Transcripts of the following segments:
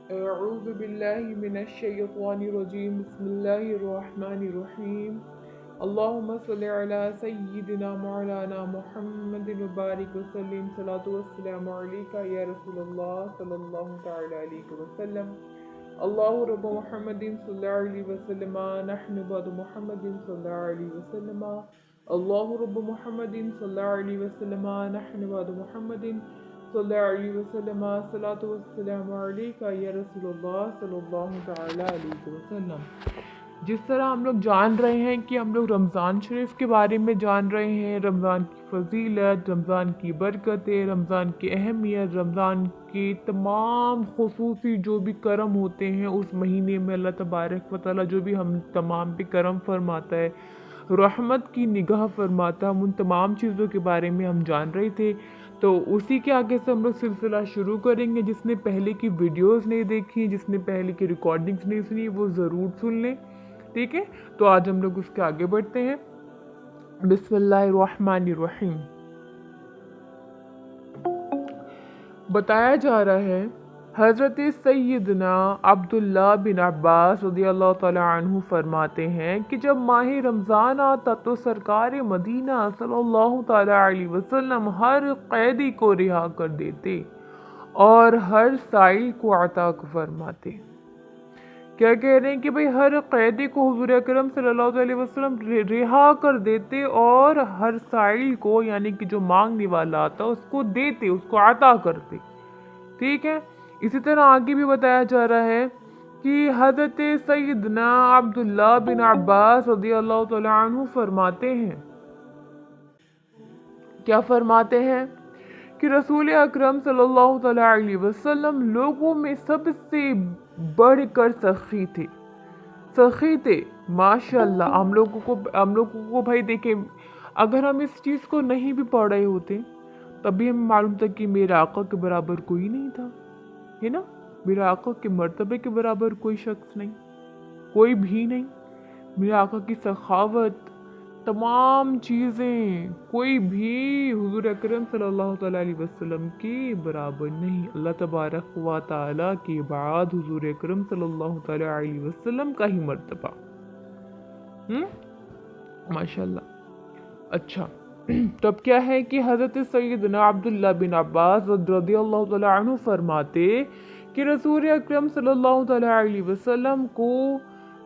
أعوذ بالله من الشيطان الرجيم بسم الله الرحمن الرحيم اللهم صل على سيدنا مولانا محمد وبارك وسلم صلاة والسلام عليك يا رسول الله صلى الله تعالى عليه وسلم الله رب محمد صلى الله عليه وسلم نحن بعد محمد صلى الله عليه وسلم الله رب محمد صلى الله عليه وسلم نحن بعد محمد صلی اللہ علیہ وسلم صلاۃ والسلام علیک یا رسول اللہ صلی اللہ تعالی علیہ وسلم۔ جس طرح ہم لوگ جان رہے ہیں کہ ہم لوگ رمضان شریف کے بارے میں جان رہے ہیں، رمضان کی فضیلت، رمضان کی برکتیں، رمضان کی اہمیت، رمضان کے تمام خصوصی جو بھی کرم ہوتے ہیں اس مہینے میں اللہ تبارک و تعالیٰ جو بھی ہم تمام پہ کرم فرماتا ہے، رحمت کی نگاہ فرماتا، ہم ان تمام چیزوں کے بارے میں ہم جان رہے تھے۔ تو اسی کے آگے سے ہم لوگ سلسلہ شروع کریں گے۔ جس نے پہلے کی ویڈیوز نہیں دیکھی، جس نے پہلے کی ریکارڈنگز نہیں سنی، وہ ضرور سن لیں، ٹھیک ہے؟ تو آج ہم لوگ اس کے آگے بڑھتے ہیں۔ بسم اللہ الرحمن الرحیم۔ بتایا جا رہا ہے حضرت سیدنا عبداللہ بن عباس رضی اللہ تعالیٰ عنہ فرماتے ہیں کہ جب ماہ رمضان آتا تو سرکار مدینہ صلی اللہ تعالیٰ علیہ وسلم ہر قیدی کو رہا کر دیتے اور ہر سائل کو عطا فرماتے۔ کیا کہہ رہے ہیں کہ بھئی ہر قیدی کو حضور اکرم صلی اللہ علیہ وسلم رہا کر دیتے اور ہر سائل کو یعنی کہ جو مانگنے والا آتا اس کو دیتے، اس کو عطا کرتے، ٹھیک ہے؟ اسی طرح آگے بھی بتایا جا رہا ہے کہ حضرت سیدنا عبداللہ بن عباس رضی اللہ تعالیٰ عنہ فرماتے ہیں، کیا فرماتے ہیں کہ رسول اکرم صلی اللہ تعالیٰ علیہ وسلم لوگوں میں سب سے بڑھ کر سخی تھے، سخی تھے ماشاءاللہ۔ ہم لوگوں کو بھائی دیکھیں، اگر ہم اس چیز کو نہیں بھی پڑھ رہے ہوتے تبھی ہمیں معلوم تھا کہ میرے آقا کے برابر کوئی نہیں تھا، ہے نا؟ میرے آقا کے مرتبے کے برابر کوئی شخص نہیں، کوئی بھی نہیں۔ میرے آقا کی سخاوت، تمام چیزیں، کوئی بھی حضور اکرم صلی اللہ تعالیٰ علیہ وسلم کے برابر نہیں۔ اللہ تبارک و تعالیٰ کے بعد حضور اکرم صلی اللہ تعالیٰ علیہ وسلم کا ہی مرتبہ، ماشاءاللہ۔ اچھا، تب کیا ہے کہ حضرت سیدنا عبداللہ بن عباس رضی اللہ تعالیٰ عنہ فرماتے کہ رسول اکرم صلی اللہ تعالیٰ علیہ وسلم کو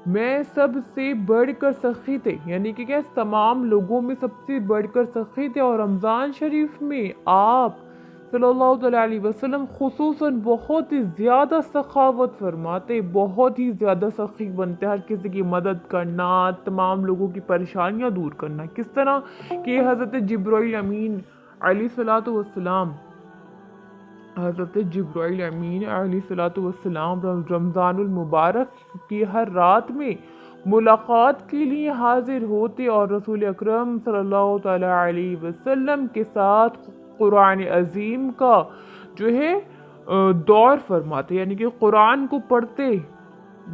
میں سب سے بڑھ کر سخی تھے، یعنی کہ کیا تمام لوگوں میں سب سے بڑھ کر سخی تھے، اور رمضان شریف میں آپ صلی اللہ تعالیٰ علیہ وسلم خصوصاً بہت ہی زیادہ سخاوت فرماتے، بہت ہی زیادہ سخی بنتے، ہر کسی کی مدد کرنا، تمام لوگوں کی پریشانیاں دور کرنا۔ کس طرح کہ حضرت جبرائیل امین علیہ الصلوۃ والسلام، حضرت جبرائیل امین علیہ الصلوۃ والسلام رمضان المبارک کی ہر رات میں ملاقات کے لیے حاضر ہوتے اور رسول اکرم صلی اللہ تعالیٰ علیہ وسلم کے ساتھ قرآن عظیم کا جو ہے دور فرماتے، یعنی کہ قرآن کو پڑھتے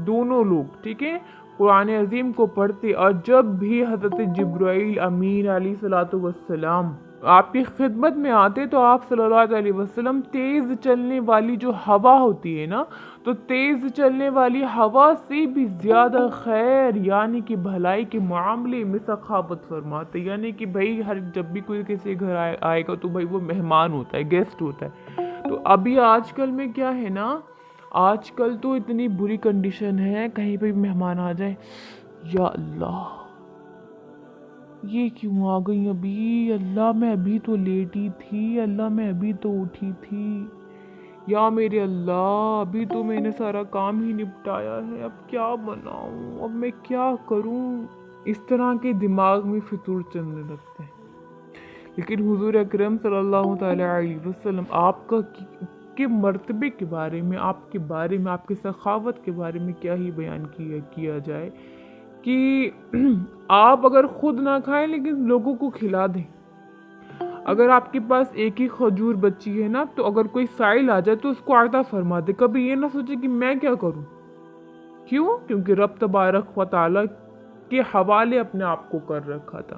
دونوں لوگ، ٹھیک ہے؟ قرآن عظیم کو پڑھتے، اور جب بھی حضرت جبرائیل امین علیہ الصلوۃ والسلام آپ کی خدمت میں آتے تو آپ صلی اللہ علیہ وسلم تیز چلنے والی جو ہوا ہوتی ہے نا، تو تیز چلنے والی ہوا سے بھی زیادہ خیر یعنی کہ بھلائی کے معاملے میں سخاوت فرماتے، یعنی کہ بھائی جب بھی کوئی کسی گھر آئے گا تو بھائی وہ مہمان ہوتا ہے، گیسٹ ہوتا ہے۔ تو ابھی آج کل میں کیا ہے نا، آج کل تو اتنی بری کنڈیشن ہے، کہیں پہ بھی مہمان آ جائے، یا اللہ یہ کیوں آ گئی ابھی، اللہ میں ابھی تو لیٹی تھی، اللہ میں ابھی تو اٹھی تھی، یا میرے اللہ ابھی تو میں نے سارا کام ہی نپٹایا ہے، اب کیا بناؤں، اب میں کیا کروں۔ اس طرح کے دماغ میں فطور چلنے لگتے ہیں۔ لیکن حضور اکرم صلی اللہ تعالیٰ علیہ وسلم آپ کے مرتبے کے بارے میں، آپ کے بارے میں، آپ کی سخاوت کے بارے میں کیا ہی بیان کیا جائے کہ آپ اگر خود نہ کھائیں لیکن لوگوں کو کھلا دیں۔ اگر آپ کے پاس ایک ہی کھجور بچی ہے نا، تو اگر کوئی سائل آ جائے تو اس کو عطا فرما دے، کبھی یہ نہ سوچے کہ میں کیا کروں۔ کیوں؟ کیونکہ رب تبارک و تعالیٰ کے حوالے اپنے آپ کو کر رکھا تھا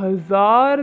1000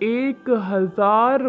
1000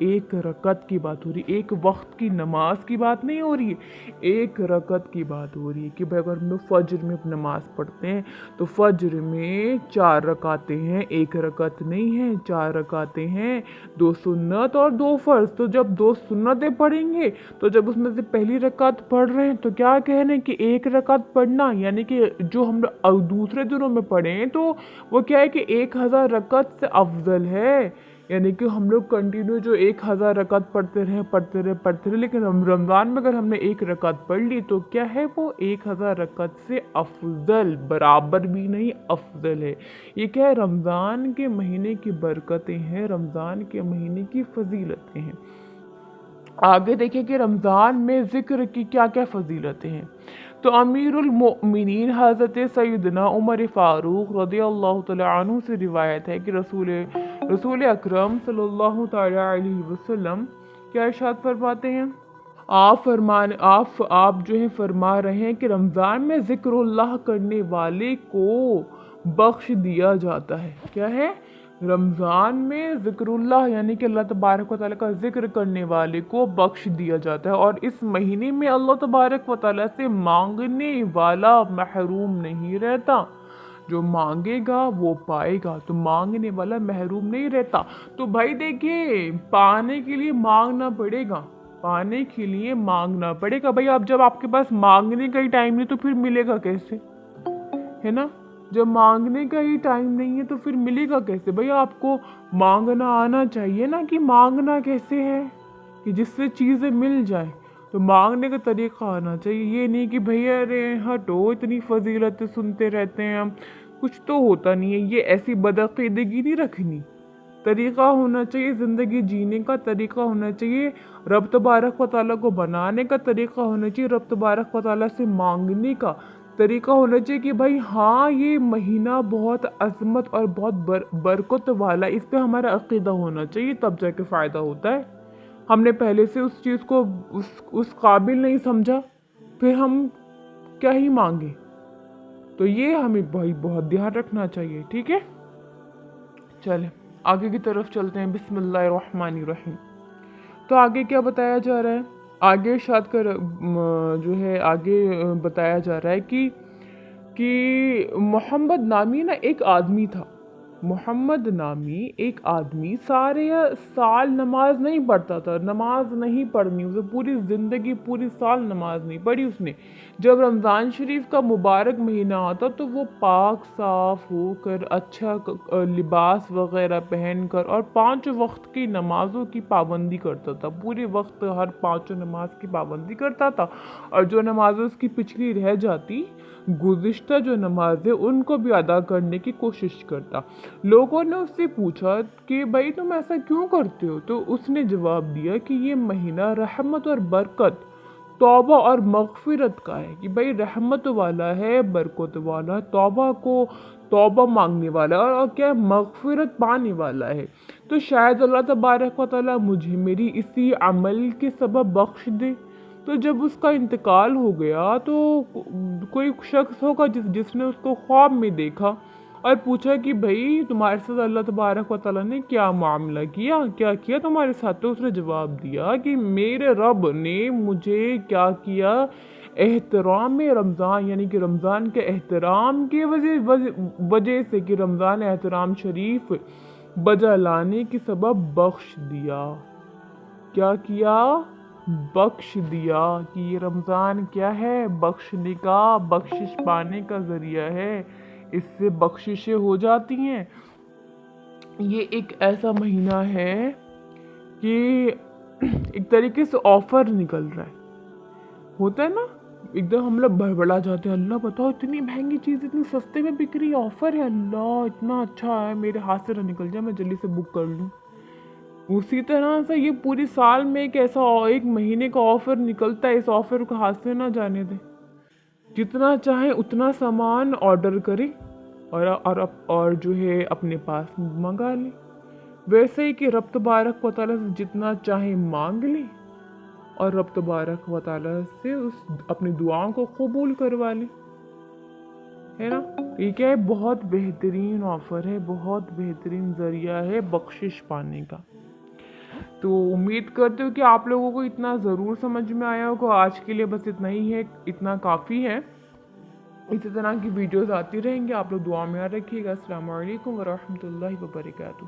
ایک رکعت کی بات ہو رہی ہے، ایک وقت کی نماز کی بات نہیں ہو رہی ہے، ایک رکعت کی بات ہو رہی ہے کہ بھائی اگر ہم لوگ فجر میں نماز پڑھتے ہیں تو فجر میں 4 رکعتیں ہیں، ایک رکعت نہیں ہے، 4 رکعتیں ہیں، 2 سنت اور 2 فرض۔ تو جب 2 سنتیں پڑھیں گے تو جب اس میں سے پہلی رکعت پڑھ رہے ہیں تو کیا کہنے کہ ایک رکعت پڑھنا، یعنی کہ جو ہم دوسرے دنوں میں پڑھیں تو وہ کیا ہے کہ 1000 رکعت سے افضل ہے، یعنی کہ ہم لوگ کنٹینیو جو 1000 رکعت پڑھتے رہے، لیکن رمضان میں اگر ہم نے ایک رکعت پڑھ لی تو کیا ہے وہ 1000 رکعت سے افضل، برابر بھی نہیں افضل ہے۔ یہ کیا ہے؟ رمضان کے مہینے کی برکتیں ہیں، رمضان کے مہینے کی فضیلتیں ہیں۔ آگے دیکھیں کہ رمضان میں ذکر کی کیا کیا فضیلتیں ہیں۔ تو امیر المؤمنین حضرت سیدنا عمر فاروق رضی اللہ تعالیٰ عنہ سے روایت ہے کہ رسول اکرم صلی اللہ تعالیٰ علیہ وسلم کیا ارشاد فرماتے ہیں؟ آپ جو ہے فرما رہے ہیں کہ رمضان میں ذکر اللہ کرنے والے کو بخش دیا جاتا ہے۔ کیا ہے؟ رمضان میں ذکر اللہ یعنی کہ اللہ تبارک و تعالیٰ کا ذکر کرنے والے کو بخش دیا جاتا ہے، اور اس مہینے میں اللہ تبارک و تعالیٰ سے مانگنے والا محروم نہیں رہتا۔ جو مانگے گا وہ پائے گا، تو مانگنے والا محروم نہیں رہتا۔ تو بھائی دیکھیں، پانے کے لیے مانگنا پڑے گا، پانے کے لیے مانگنا پڑے گا۔ بھائی اب جب آپ کے پاس مانگنے کا ہی ٹائم نہیں تو پھر ملے گا کیسے؟ ہے نا؟ جب مانگنے کا ہی ٹائم نہیں ہے تو پھر ملے گا کیسے؟ بھئی آپ کو مانگنا آنا چاہیے نا، کہ مانگنا کیسے ہے کہ جس سے چیزیں مل جائیں، تو مانگنے کا طریقہ آنا چاہیے۔ یہ نہیں کہ بھئی ارے ہٹو اتنی فضیلتیں سنتے رہتے ہیں ہم، کچھ تو ہوتا نہیں ہے، یہ ایسی بدعقیدگی نہیں رکھنی۔ طریقہ ہونا چاہیے، زندگی جینے کا طریقہ ہونا چاہیے، رب تبارک و تعالیٰ کو بنانے کا طریقہ ہونا چاہیے، رب تبارک و تعالیٰ سے مانگنے کا طریقہ ہونا چاہیے کہ بھائی ہاں یہ مہینہ بہت عظمت اور بہت برکت والا، اس پہ ہمارا عقیدہ ہونا چاہیے، تب جا کے فائدہ ہوتا ہے۔ ہم نے پہلے سے اس چیز کو اس قابل نہیں سمجھا، پھر ہم کیا ہی مانگے؟ تو یہ ہمیں بھائی بہت دھیان رکھنا چاہیے، ٹھیک ہے؟ چلیں آگے کی طرف چلتے ہیں۔ بسم اللہ الرحمن الرحیم۔ تو آگے کیا بتایا جا رہا ہے؟ آگے ارشاد کر جو ہے آگے بتایا جا رہا ہے کہ محمد نامی نا ایک آدمی تھا، محمد نامی ایک آدمی سارے سال نماز نہیں پڑھتا تھا، نماز نہیں پڑھنی، اسے پوری زندگی پوری سال نماز نہیں پڑھی اس نے۔ جب رمضان شریف کا مبارک مہینہ آتا تو وہ پاک صاف ہو کر اچھا لباس وغیرہ پہن کر اور 5 وقت کی نمازوں کی پابندی کرتا تھا، پورے وقت ہر 5 نماز کی پابندی کرتا تھا، اور جو نمازیں اس کی پچھلی رہ جاتی، گزشتہ جو نمازیں ان کو بھی ادا کرنے کی کوشش کرتا۔ لوگوں نے اس سے پوچھا کہ بھائی تم ایسا کیوں کرتے ہو؟ تو اس نے جواب دیا کہ یہ مہینہ رحمت اور برکت، توبہ اور مغفرت کا ہے، کہ بھائی رحمت والا ہے، برکت والا، توبہ مانگنے والا اور کیا مغفرت پانے والا ہے۔ تو شاید اللہ تبارک و تعالیٰ مجھے میری اسی عمل کے سبب بخش دے۔ تو جب اس کا انتقال ہو گیا تو کوئی شخص ہوگا جس نے اس کو خواب میں دیکھا اور پوچھا کہ بھائی تمہارے ساتھ اللہ تبارک و تعالیٰ نے کیا معاملہ کیا کیا تمہارے ساتھ؟ تو اس نے جواب دیا کہ میرے رب نے مجھے کیا کیا، احترام رمضان یعنی کہ رمضان کے احترام کی وجہ سے، کہ رمضان احترام شریف بجا لانے کے سبب بخش دیا۔ کیا کیا؟ بخش دیا۔ کہ یہ رمضان کیا ہے؟ بخشنے کا، بخشش پانے کا ذریعہ ہے، اس سے بخششیں ہو جاتی ہیں۔ یہ ایک ایسا مہینہ ہے کہ ایک طریقے سے آفر نکل رہا ہے، ہوتا ہے نا، ایک دم ہم لوگ بڑبڑا جاتے ہیں، اللہ بتاؤ اتنی مہنگی چیز اتنی سستے میں بک رہی ہے، آفر ہے، اللہ اتنا اچھا ہے، میرے ہاتھ سے نہ نکل جائے، میں جلدی سے بک کر لوں۔ اسی طرح سے یہ پوری سال میں ایک مہینے کا آفر نکلتا ہے، اس آفر کو ہاتھ سے نہ جانے دیں، جتنا چاہیں اتنا سامان آرڈر کریں اور جو ہے اپنے پاس منگا لیں، ویسے ہی کہ رب تبارک و تعالیٰ سے جتنا چاہیں مانگ لیں اور رب تبارک و تعالیٰ سے اپنی دعاؤں کو قبول کروا لیں، ہے نا؟ یہ کیا ہے؟ بہت بہترین آفر ہے، بہت بہترین ذریعہ ہے بخشش پانے کا۔ تو امید کرتے ہو کہ آپ لوگوں کو اتنا ضرور سمجھ میں آیا ہوگا. آج کے لیے بس اتنا ہی ہے، اتنا کافی ہے. اسی طرح کی ویڈیوز آتی رہیں گے. آپ لوگ دعا میں یاد رکھیے گا. السلام علیکم ورحمۃ اللہ وبرکاتہ.